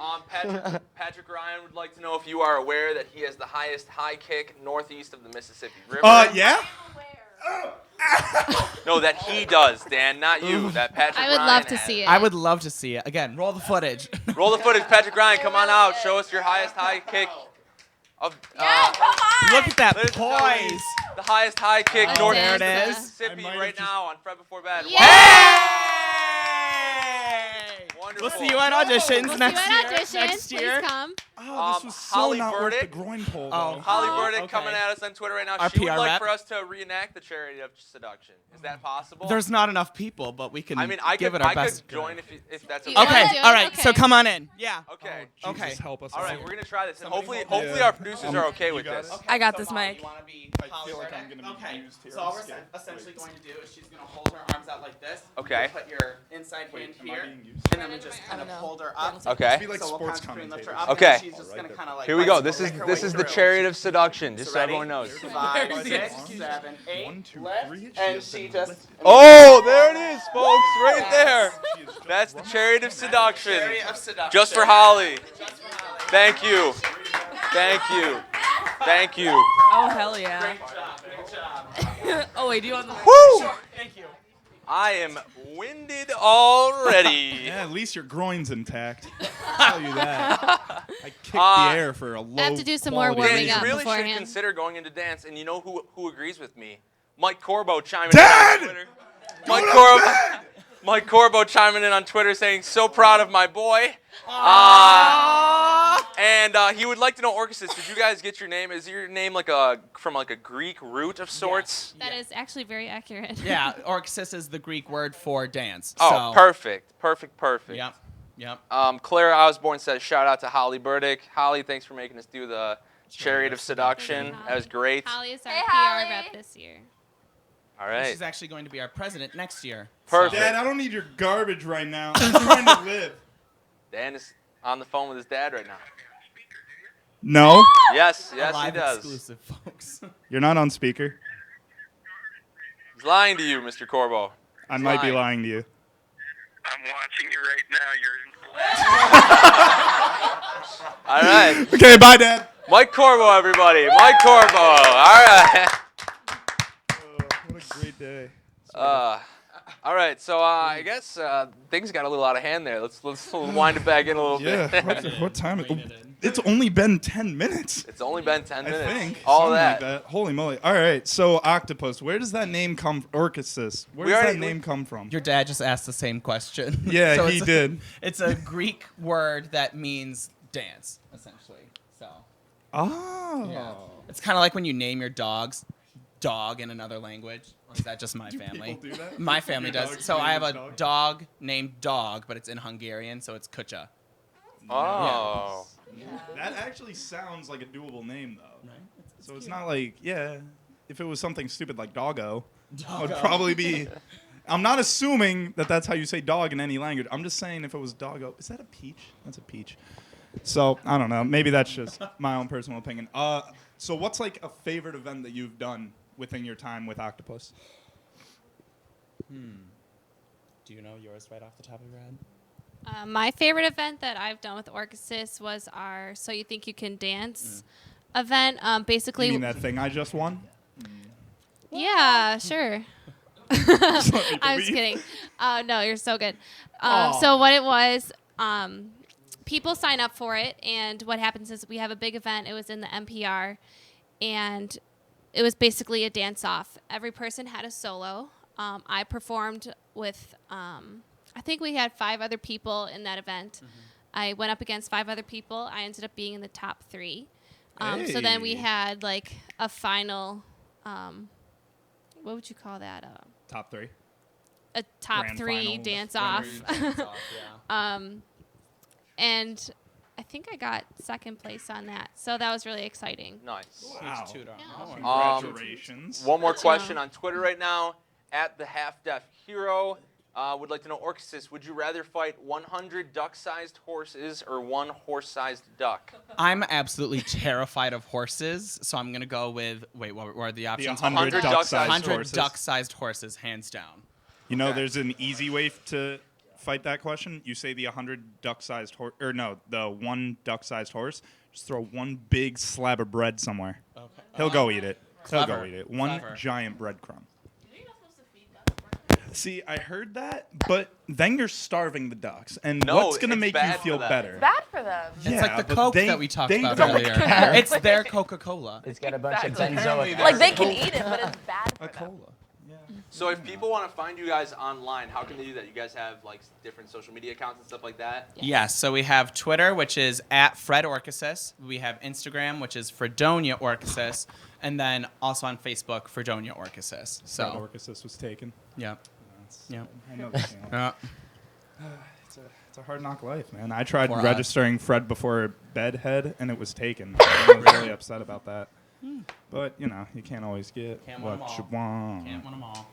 Patrick Ryan would like to know if you are aware that he has the highest high kick northeast of the Mississippi River. Yeah. No, that he does, Dan, not you. That Patrick I would Ryan love to has. see it. I would love to see it. Again, roll the footage. Roll the footage, Patrick Ryan. Come on out. Show us your highest high kick of. Yeah, come on. Look at that Ladies and gentlemen, poise. The highest high kick Let's northeast dance, of There it is. Mississippi I might have right just- now on Fred Before Bed. Hey! Wonderful. We'll see you at auditions We'll next see you at year. auditions. Next year. Please come. Oh, this was so Holly not worth the Burdick. groin pull. Oh. though. Holly Oh, Burdick okay. coming at us on Twitter right now. Our She would PR like rep. for us to reenact the Charity of Seduction. Is that possible? There's not enough people, but we can I mean, I give could, it our I best. could join if that's You okay. Okay, wanna do it? all right. So Okay. come on in. Yeah. Okay. Oh, Okay. Jesus, help us. All right, all. we're gonna try this, and Somebody hopefully, hold hopefully it. our producers are okay You with got this. it? I got so this Molly, mic. You want to be I Holly feel like Burdick? I'm gonna be Okay. used here. So all I'm we're scared. essentially going to do is she's going to hold her arms out like this. Okay. Put your inside hand Am I here, being used? and then we just kind of hold her up. Okay. Be like So we'll sports concentrate and lift her commentators. up, Okay. and she's just going to kind of like. Here we go. bicycle This is her this way is the through. Chariot of Seduction, just so Ready? everyone knows. 5, Arms. 6, 7, 8. 1, 2, lift, 3. and she just. Oh, there it is, folks, right there. She is just That's the running. Chariot of Seduction, Chariot of Seduction. just for Holly. Just for Holly. Thank you, thank you, thank you. Oh hell yeah. Great job. Great job. Oh wait, do you want the? Woo! Thank you. I am winded already. Yeah, at least your groin's intact. I'll tell you that. I kicked Uh, the air for a low. have to do some more quality Dan, warming you reason. up really should beforehand. consider going into dance, and you know who agrees with me? Mike Corbo chiming Dad! in on Twitter. Mike Corbo chiming in on Twitter saying, "So proud of my boy." And he would like to know, Orchesis, did you guys get your name? Is your name from a Greek root of sorts? That is actually very accurate. Yeah, Orchesis is the Greek word for dance. Oh, so, perfect. Yep. Yep. Claire Osborne says, shout out to Holly Burdick. Holly, thanks for making us do the Chariot of Seduction. That was great. Holly is our Hey, PR Holly. rep this year. All right. She's actually going to be our president next year. Perfect. Dad, I don't need your garbage right now. I'm trying to live. Dan is on the phone with his dad right now. No, Yes, A yes, he live does. exclusive, folks. you're not on speaker. He's lying to you, Mr. Corbo. I might be lying to you. I'm watching you right now. You're All right. Okay, bye, Dad. Mike Corbo, everybody. Mike Corbo. All right. What a great day. All right. So I guess things got a little out of hand there. Let's wind it back in a little bit. Yeah. What time? It's only been 10 minutes. It's only been 10 minutes. I think. All Something that. like that. Holy moly. All right. So Octopus, where does that name come from? Orchesis. Where does that name come from? Your dad just asked the same question. Yeah, So he it's did. It's a Greek word that means dance, essentially. So Oh. yeah. It's kind of like when you name your dogs dog in another language. Or is that just my family? people do that? My family Your does. dog's So I have name a is dog named Dog, but it's in Hungarian, so it's Kucha. Oh. That actually sounds like a doable name, though. Right? So it's not like, if it was something stupid like doggo, it would probably be. I'm not assuming that that's how you say dog in any language. I'm just saying if it was doggo. Is that a peach? That's a peach. So I don't know. Maybe that's just my own personal opinion. So what's like a favorite event that you've done within your time with Octopus? Do you know yours right off the top of your head? My favorite event that I've done with Orchesis was our So You Think You Can Dance event. Basically, You mean that thing I just won? yeah, sure. I'm just kidding. No, you're so good. So what it was, people sign up for it, and what happens is we have a big event. It was in the NPR, and it was basically a dance-off. Every person had a solo. I performed with, I think we had 5 other people in that event. I went up against 5 other people. I ended up being in the top 3. So then we Hey. had like a final, what would you call that? Top 3. A top Grand 3 final. dance-off. Yeah. And I think I got second place on that. So that was really exciting. Nice. Wow. Congratulations. One more question on Twitter right now. At the Half Deaf Hero would like to know, Orchesis, would you rather fight 100 duck-sized horses or 1 horse-sized duck? I'm absolutely terrified of horses, so I'm going to go with, wait, what are the options? 100 duck-sized 100 horses. duck-sized horses, hands down. You know, Okay. there's an easy way to fight that question. You say the 100 duck-sized horse, or no, the 1 duck-sized horse. Just throw 1 big slab of bread somewhere. Okay. He'll go eat it. He'll Clever. go eat it. 1 Clever. giant breadcrumb. See, I heard that, but then you're starving the ducks. And No, what's going to it's make you bad for feel them. better? Bad for them. It's Yeah, like the but Coke they- that we talked they about don't earlier. care. It's their Coca-Cola. It's got a bunch of Exactly. benzoic Like they acid. can eat it, but it's bad for A them. cola. Yeah. So if people want to find you guys online, how can they do that? You guys have like different social media accounts and stuff like that? Yes, so we have Twitter, which is at Fred Orchesis. We have Instagram, which is Fredonia Orchesis. And then also on Facebook, Fredonia Orchesis. So, Fred Orchesis was taken. yeah. That's- Yeah. I know that feeling. Yeah. It's a hard knock life, man. I tried For us. registering Fred before bedhead, and it was taken. I was really upset about that. But, you know, you can't always get Can't win 'em what you all. want. Can't win them all.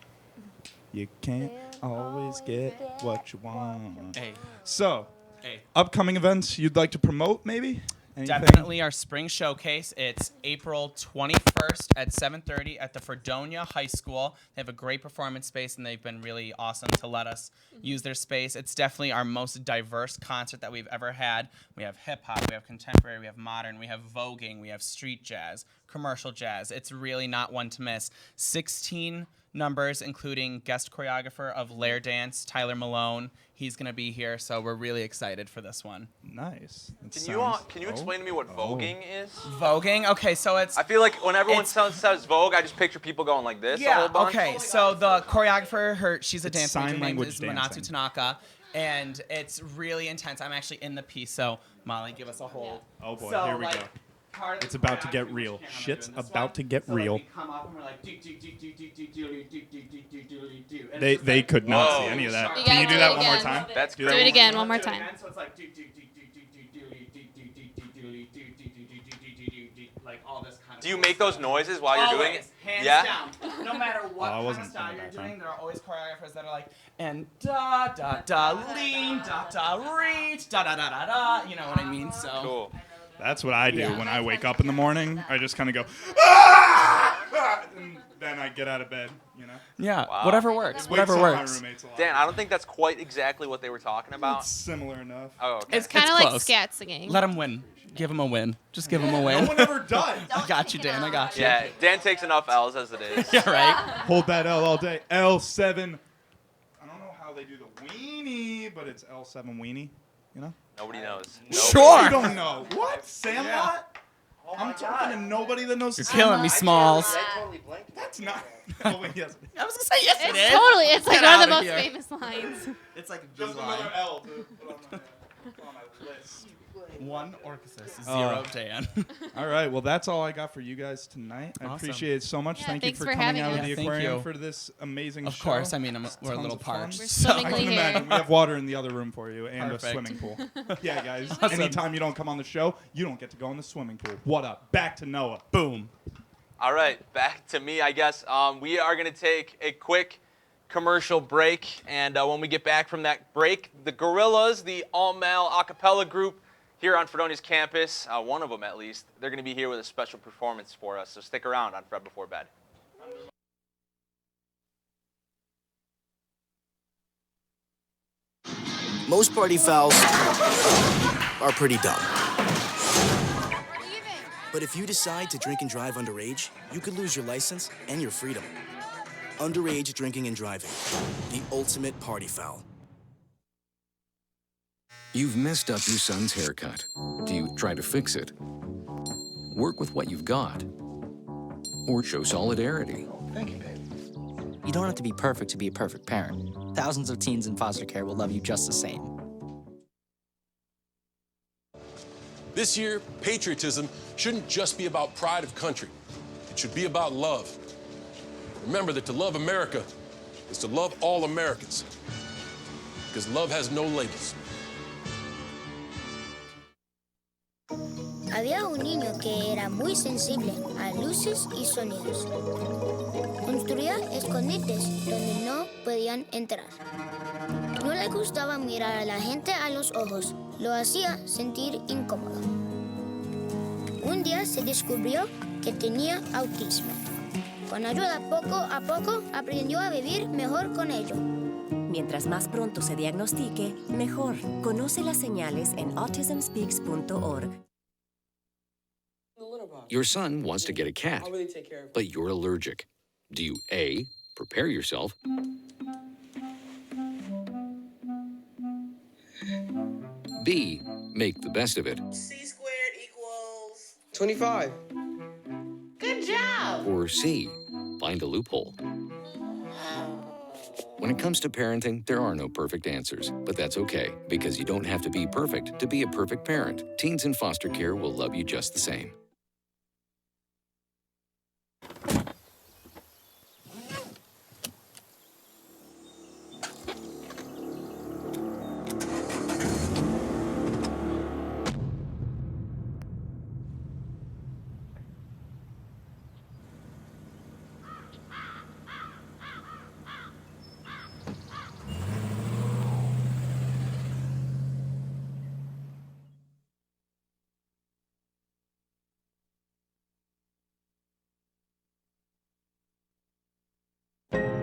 You can't always get what you want. Hey, So, hey. upcoming events you'd like to promote, maybe? Anything? Definitely our spring showcase. It's April 21st at 7:30 at the Fredonia High School. They have a great performance space, and they've been really awesome to let us use their space. It's definitely our most diverse concert that we've ever had. We have hip-hop, we have contemporary, we have modern, we have voguing, we have street jazz, commercial jazz. It's really not one to miss. 16 numbers, including guest choreographer of Lair Dance, Tyler Malone. He's going to be here, so we're really excited for this one. Nice. That Can you sounds- explain to me what voguing is? Voguing? Okay, so it's... I feel like when everyone It's- says Vogue, I just picture people going like this a whole bunch. Okay. So the choreographer, she's a It's dance sign major named language is Manatsu dancing. Tanaka, and it's really intense. I'm actually in the piece, so Molly, give us a hold. Oh boy, So, here we like, go. part of It's the about to get choreography, real. which camera am I Shit's doing this about one? to get So, like, real. we come up and we're like, do, do, do, do, do, do, do, do, do, do, do, do, do, and They it's just they like, could not Whoa. see any of that. You Can you gotta do do that it one more again. time? That's Do Do great. it again, one more Do it time. again, so it's like do, do, do, do, do, do, do, do, do, do, do, do, do, do, do, like all this kind of Do you cool make those stuff. noises while you're doing Always, it? hands Yeah? down. No matter what I kind of wasn't style doing you're that time. doing, there are always choreographers that are like, and da da da lean, da da reach, da da da da da. You know what I mean? So Cool. That's what I do Yeah. when I wake up in the morning. I just kind of go, "Ah!" And then I get out of bed, Yeah, Wow. whatever works. It Whatever wakes up my works. roommates a lot. Dan, I don't think that's quite exactly what they were talking about. It's similar enough. Oh, okay. It's Kind of like close. scat singing. Let him win. Give him a win. Just give him a No win. one ever does. I got you, Dan. I got you. Yeah, Dan takes enough L's as it is. Yeah, right. Hold that L all day. L7. I don't know how they do the weenie, but it's L7 weenie. Nobody knows. Sure. You don't know. What? Sandlot? I'm talking to nobody that knows You're Sandlot. killing me, Smalls. That's not. Oh, wait, yes. I was gonna say yes, it is. Totally, it's like Get one of the outta most here. famous lines. It's like a Just beeline. another L to put on my list. 1 Orchesis, Oh. 0 Dan. All right. Well, that's all I got for you guys tonight. I Awesome. appreciate it so much. Yeah, Thank you thanks for for coming having out of us. the Yeah, thank aquarium you. for this amazing Of show. course. I mean, It's we're a tons little of fun. parched. We're so- I swimmingly can here. imagine. We have water in the other room for you and Perfect. a swimming pool. Yeah, guys. Awesome. Anytime you don't come on the show, you don't get to go in the swimming pool. What up? Back to Noah. Boom. All right, back to me, I guess. We are going to take a quick commercial break, and when we get back from that break, the Guerrillas, the all-male a cappella group here on Fredonia's campus, one of them at least, they're going to be here with a special performance for us, so stick around on Fred Before Bed. Most party fouls are pretty dumb. But if you decide to drink and drive underage, you could lose your license and your freedom. Underage drinking and driving, the ultimate party foul. You've messed up your son's haircut. Do you try to fix it? Work with what you've got? Or show solidarity? Thank you, babe. You don't have to be perfect to be a perfect parent. Thousands of teens in foster care will love you just the same. This year, patriotism shouldn't just be about pride of country. It should be about love. Remember that to love America is to love all Americans. Because love has no labels. Había un niño que era muy sensible a luces y sonidos. Construía escondites donde no podían entrar. No le gustaba mirar a la gente a los ojos. Lo hacía sentir incómodo. Un día se descubrió que tenía autismo. Con ayuda poco a poco aprendió a vivir mejor con ello. Mientras más pronto se diagnostique, mejor. Conoce las señales en autismspeaks.org. Your son wants to get a cat, but you're allergic. Do you A, prepare yourself, B, make the best of it, C squared equals 25. Good job. or C, find a loophole? When it comes to parenting, there are no perfect answers, but that's okay, because you don't have to be perfect to be a perfect parent. Teens in foster care will love you just the same.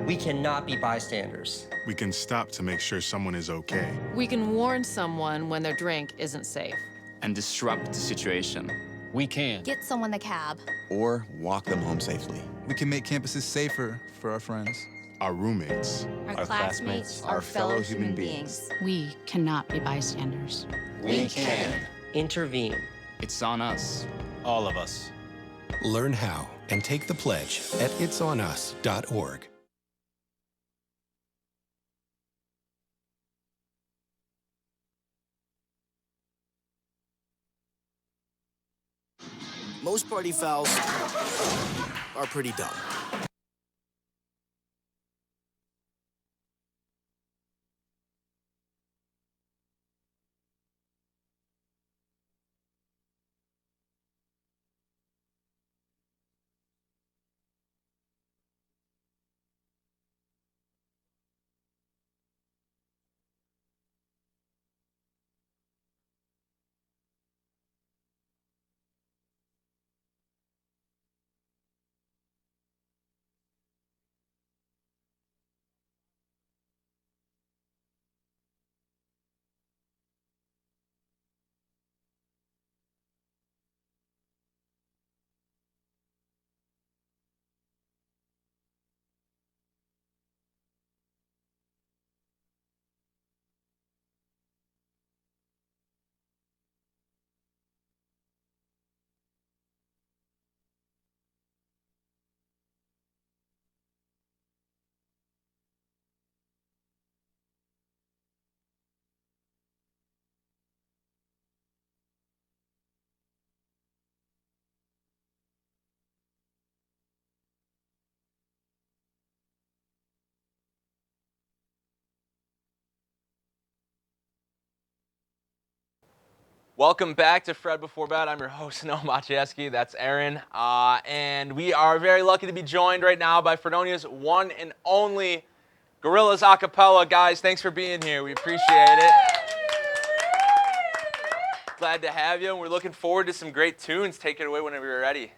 We cannot be bystanders. We can stop to make sure someone is okay. We can warn someone when their drink isn't safe. And disrupt the situation. We can. Get someone a cab. Or walk them home safely. We can make campuses safer for our friends. Our roommates. Our classmates. Our fellow human beings. We cannot be bystanders. We can. Intervene. It's on us. All of us. Learn how and take the pledge at itsonus.org. Most party fouls are pretty dumb. Welcome back to Fred Before Bed. I'm your host, Noah Maciejewski. That's Aaron. And we are very lucky to be joined right now by Fredonia's one and only Guerrillas a cappella. Guys, thanks for being here. We appreciate it. Glad to have you, and we're looking forward to some great tunes. Take it away whenever you're ready.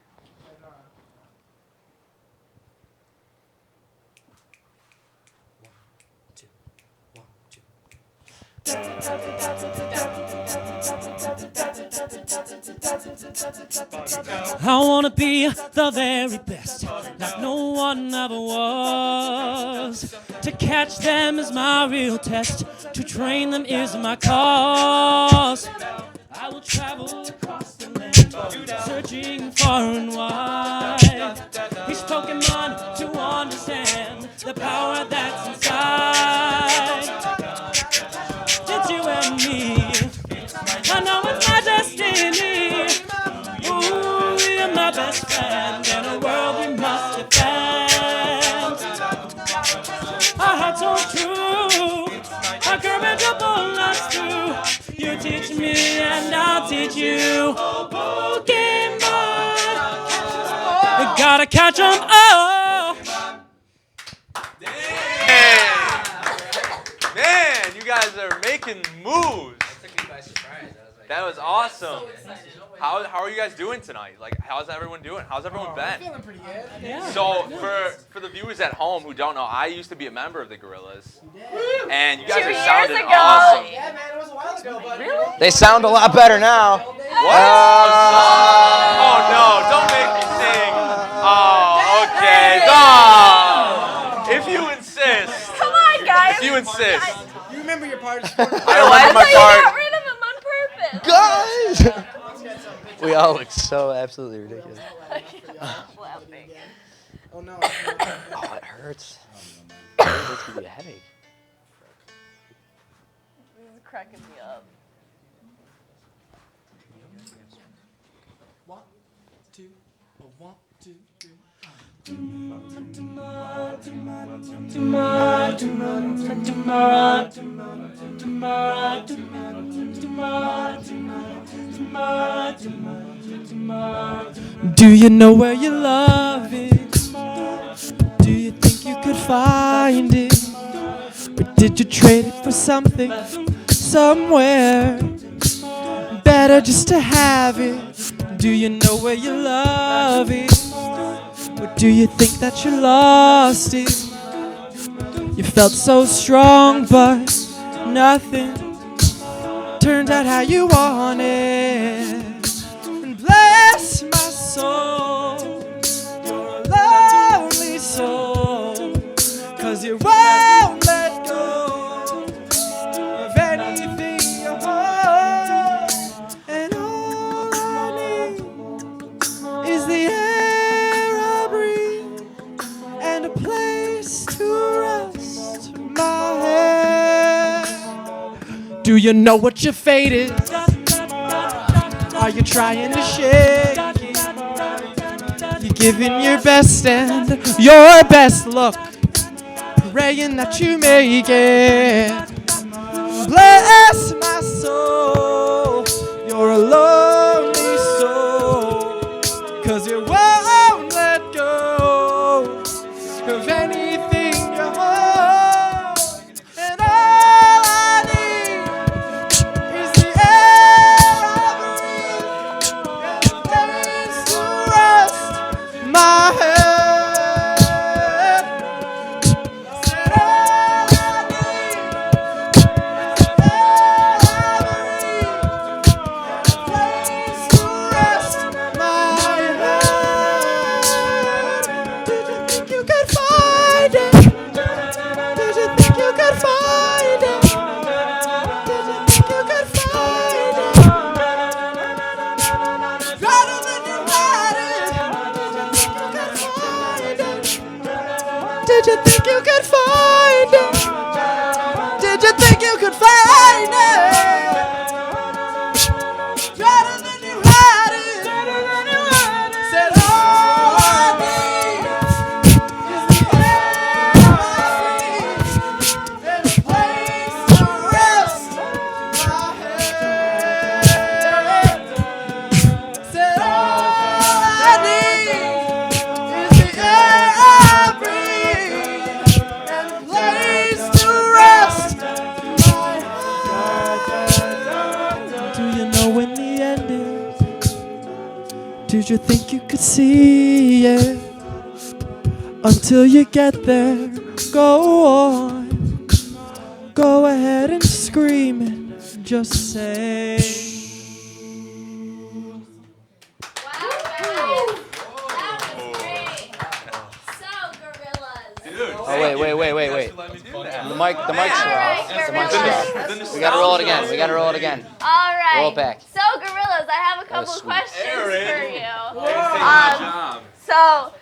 I wanna be the very best, like no one ever was. To catch them is my real test, to train them is my cause. I will travel across the land, searching far and wide. Each Pokemon to understand the power that's inside. It's you and me, I know it's my destiny. Ooh, you're my best friend in a world we must defend. Our hearts so true, our courage will pull us through. You teach me and I'll teach you. Pokemon, you gotta catch 'em all. Man, you guys are making moves. That took me by surprise. I was like, That was awesome. How are you guys doing tonight? Like, how's everyone doing? How's everyone been? feeling pretty good. Yeah. So for the viewers at home who don't know, I used to be a member of the Guerrillas, and you guys are sounding awesome. Yeah, man, it was a while ago, but really? They sound a lot better now. What? Oh no! Don't make me sing. Oh, okay. Oh, if you insist. Come on, guys. If you insist. You remember your part? I remember my part. You got rid of him on purpose. Guys! We all look so absolutely ridiculous. Oh no. Oh, it hurts. It hurts me a headache. This is cracking me up. 1, 2, 1, 2, 3. Do you know where your love is? Do you think you could find it? Or did you trade it for something, somewhere better just to have it? Do you know where your love is? Or do you think that you lost it? You felt so strong, but nothing turned out how you wanted. And bless my soul, you're a lonely soul, 'cause you won't let go of anything you hold. And all I need is the air I breathe and a place to rest my head. Do you know what your fate is? Are you trying to shake it? You're giving your best and your best look, praying that you make it. Bless my soul, you're a lonely soul, 'cause you won't let go of anything you hold. And all I need is the air I breathe and a place to rest my head. Said all I need is the air I breathe and a place to rest my head. Did you think you could find it? Did you think you could find it? Did you think you could find it? Rather than you had it. Did you think you could find it? Did you think you could find it? Rather than you had it. Said all I need is the air I breathe and a place to rest my head. you think you could see it? Until you get there, go on. Go ahead and scream it. Just say. Oh, wait. The mics are off. The mics are off. We gotta roll it again. All right. Roll it back. So, Gorillas, I have a couple sweet. questions for you. Wow. So,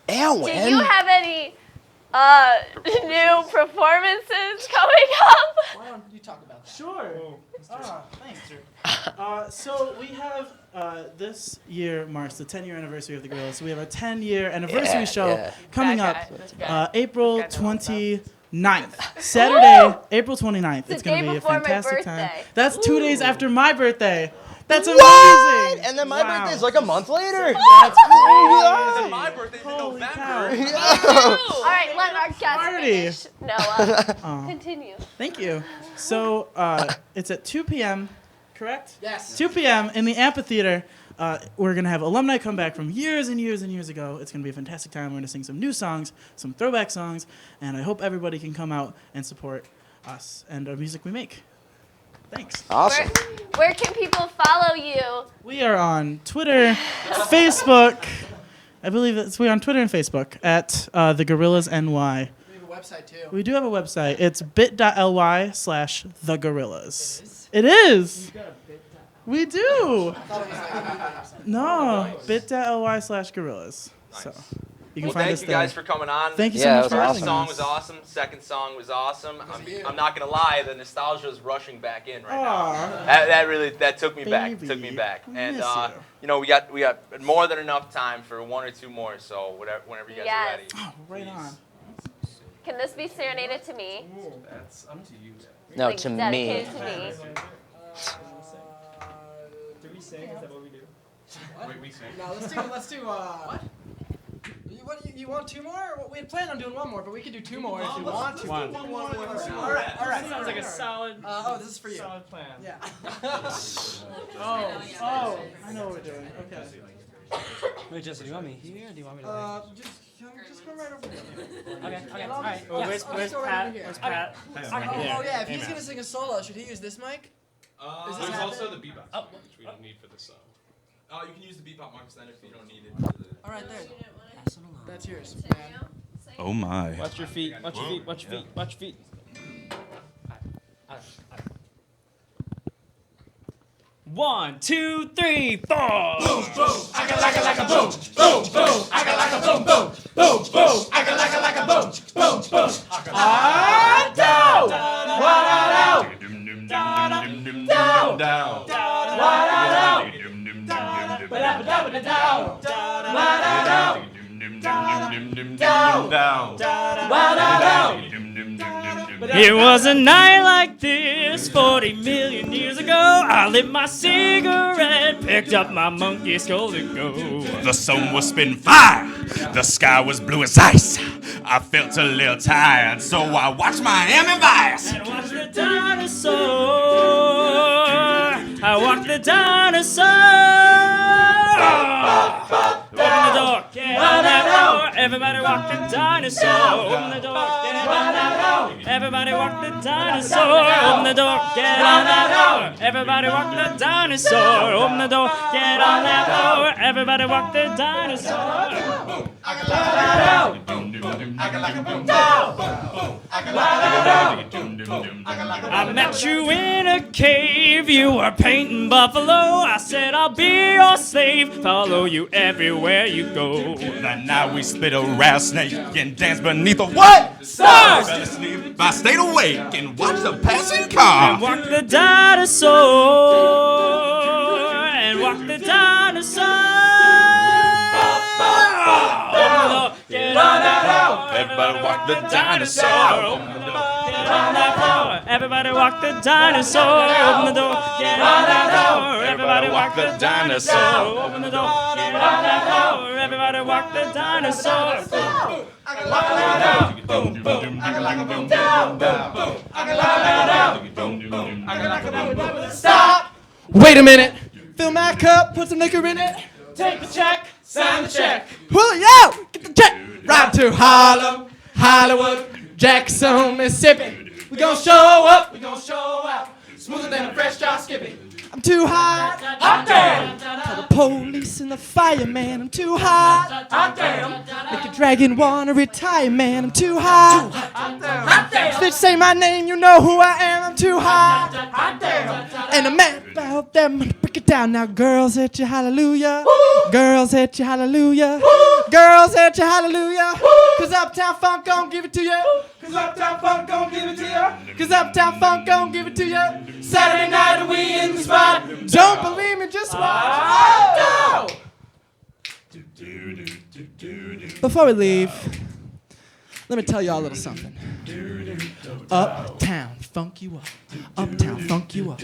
do you have any new performances coming up? Why don't you talk about that? Sure. Thanks. So we have this year marks the 10-year anniversary of the Guerrillas. So we have a 10-year anniversary show coming up April 29th. Saturday, April 29th. It's going to be a fantastic time. That's 2 days after my birthday. That's amazing. And then my birthday's like a month later. That's crazy. My birthday's in November. All right, let our guest finish. Noah, continue. Thank you. So it's at 2 p.m., correct? Yes. 2 p.m. in the amphitheater. We're going to have alumni come back from years and years and years ago. It's going to be a fantastic time. We're going to sing some new songs, some throwback songs, and I hope everybody can come out and support us and our music we make. Thanks. Awesome. Where can people follow you? We are on Twitter, Facebook. I believe we're on Twitter and Facebook at the Guerrillas NY. We have a website too. We do have a website. It's bit.ly/theguerrillas. It is. We do. No, bit.ly/guerrillas. So you can find us thank you there. guys for coming on. Thank you so much for First having song us. was awesome. Second song was awesome. I'm not gonna lie, the nostalgia is rushing back in right now. That really took me back. Took me back. And you know, we got more than enough time for one or two more. So whenever you guys are ready. Oh, right on. Can this be serenaded to me? That's up to you. No, Like, to me. dedicated to me. Do we sing? Is that what we do? What? Wait, we sing. No, let's do what? You want two more? We had planned on doing one more, but we could do two more if you want to. One. All right. Sounds like a solid. This is for you. Solid plan. Yeah. Oh, I know what we're doing. Okay. Wait, Jesse, do you want me here or do you want me to? Just go right over here. Okay. All right. Well, Where's Pat? Where's Pat? Oh yeah, if he's gonna sing a solo, should he use this mic? There's also the bebop, which we don't need for this song. You can use the bebop marks then if you don't need it. All right, there. That's yours, man. Oh my. Watch your feet. Watch your feet. Watch your feet. Watch your feet. One, two, three, four. Boom, boom. I got like a boom. Boom, boom. I got like a boom, boom. Boom, boom. I got like a boom. Boom, boom. Ah, down. Wa-da-dow. Down. Down. Wa-da-dow. Ba-da-ba-da-ba-da-dow. Wa-da-dow. Down. Wa-da-dow. It was a night like this 40 million years ago. I lit my cigarette, picked up my monkey skull to go. The sun was spitting fire. The sky was blue as ice. I felt a little tired, so I watched Miami Vice. And watched the dinosaur. I walked the dinosaur. Open the door, get on that door. Everybody walk the dinosaur. Open the door, get on that door. Everybody walk the dinosaur. Open the door, get on that door. Everybody walk the dinosaur. Open the door, get on that door. Everybody walk the dinosaur. I met you in a cave, you were painting buffalo. I said I'll be your slave, follow you everywhere you go. That night we split a rattlesnake and danced beneath the what? Stars! Fell asleep, I stayed awake and watched the passing car. And walked the dinosaur, and walked the dinosaur. Open the door, get on that door. Everybody walk the dinosaur. Open the door, get on that door. Everybody walk the dinosaur. Open the door, get on that door. Everybody walk the dinosaur. Open the door, get on that door. Everybody walk the dinosaur. Stop! Wait a minute. Fill my cup, put some liquor in it. Take the check, sign the check. Julio, get the check. Ride to Harlem, Hollywood, Jackson, Mississippi. We gon' show up, we gon' show out. Smoother than a fresh drop skippy. I'm too hot. Hot damn. Call the police and the fireman. I'm too hot. Hot damn. Make a dragon wanna retire, man. I'm too hot. Hot damn. If they say my name, you know who I am. I'm too hot. Hot damn. And I'm mad about them. Break it down now, girls, hit you hallelujah. Girls, hit you hallelujah. Girls, hit you hallelujah. Cause Uptown Funk gon' give it to you. Cause Uptown Funk gon' give it to you. Cause Uptown Funk gon' give it to you. Saturday night we in the spot. Don't believe me, just watch. Go! Before we leave, let me tell y'all a little something. Uptown funk you up. Uptown funk you up.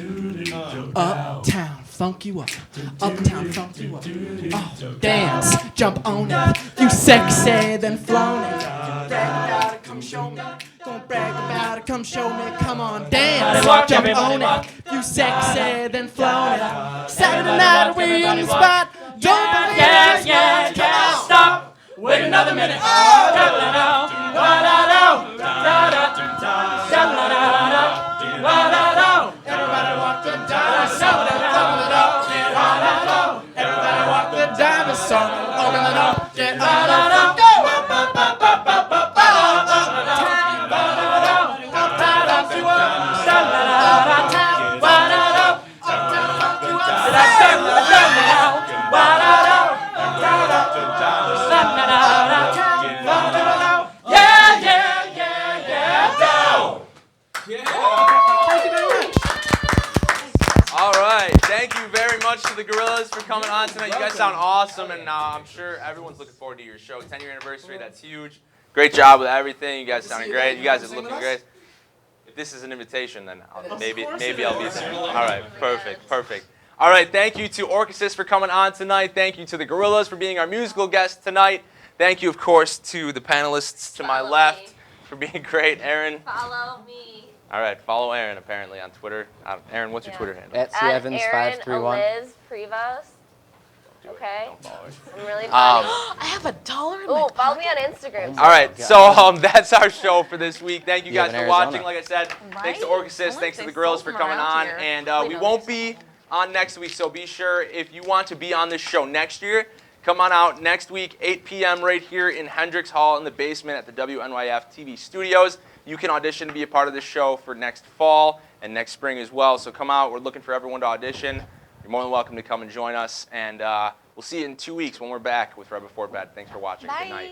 Uptown funk you up. Uptown funk you up. Oh, dance, jump on it. You sexy, then flown it. Brag about it, come show me. Don't brag about it, come show me. Come on, dance, jump on it. You sexy, then flown it. Saturday night we in the spot. Don't believe it, just watch. Come on. Stop. Wait another minute. Da-da-da, da-da-da, da-da-da, da-da-da, da-da-da. Everybody walk the dinosaur. Da-da-da, everybody walk the dinosaur. Open the door, get out of the go. Thank you very much to the Guerrillas for coming on tonight. You guys sound awesome, and I'm sure everyone's looking forward to your show. 10-year anniversary, that's huge. Great job with everything. You guys sounded great. You guys are looking great. If this is an invitation, then maybe I'll be there. All right, perfect. All right, thank you to Orchesis for coming on tonight. Thank you to the Guerrillas for being our musical guests tonight. Thank you, of course, to the panelists to my left for being great. Aaron. Follow me. All right, follow Aaron apparently on Twitter. Aaron, what's your Twitter handle? At Evans531. Liz Privas. Okay. I'm really funny. I have $1 in my follow me on Instagram. All right, so that's our show for this week. Thank you guys for Arizona. watching. Like I said, thanks to Orchesis, thanks to the Guerrillas for coming on. And we won't be on next week, so be sure if you want to be on this show next year, come on out next week, 8 p.m. right here in Hendricks Hall in the basement at the WNYF TV studios. You can audition to be a part of this show for next fall and next spring as well. So come out. We're looking for everyone to audition. You're more than welcome to come and join us. And we'll see you in 2 weeks when we're back with Right Before Bed. Thanks for watching. Bye. Good night.